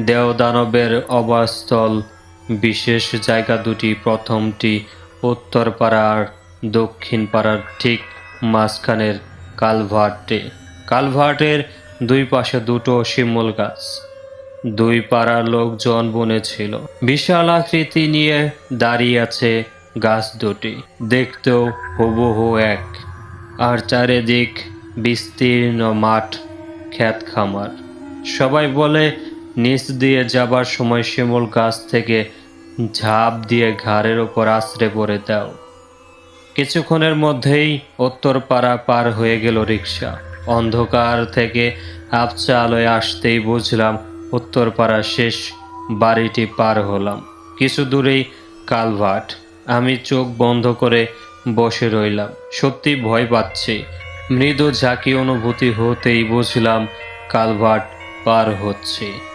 দেওদানবের অবাস্তল বিশেষ জায়গা দুটি, প্রথমটি উত্তরপাড়ার দক্ষিণ পাড়ার ঠিক মাঝখানের কালভার্টের দুই পাশে দুটো শিমুল গাছ। দুই পাড়ার লোকজন বনেছিল। বিশাল আকৃতি নিয়ে দাঁড়িয়ে আছে গাছ দুটি, দেখতেও হুবহু এক। আর চারিদিক বিস্তীর্ণ মাঠ, ক্ষেত খামার। সবাই বলে নিচ দিয়ে যাবার সময় শিমুল গাছ থেকে ঝাঁপ দিয়ে ঘাড়ের ওপর আছড়ে পড়ে দাও। কিছুক্ষণের মধ্যেই উত্তরপাড়া পার হয়ে গেল রিক্সা। অন্ধকার থেকে আবছা আলোয় আসতেই বুঝলাম উত্তরপাড়ার শেষ বাড়িটি পার হলাম। কিছু দূরেই কালভার্ট। আমি চোখ বন্ধ করে বসে রইলাম। সত্যি ভয় পাচ্ছি। মৃদু ঝাঁকি অনুভূতি হতেই বুঝলাম কালভার্ট পার হচ্ছি।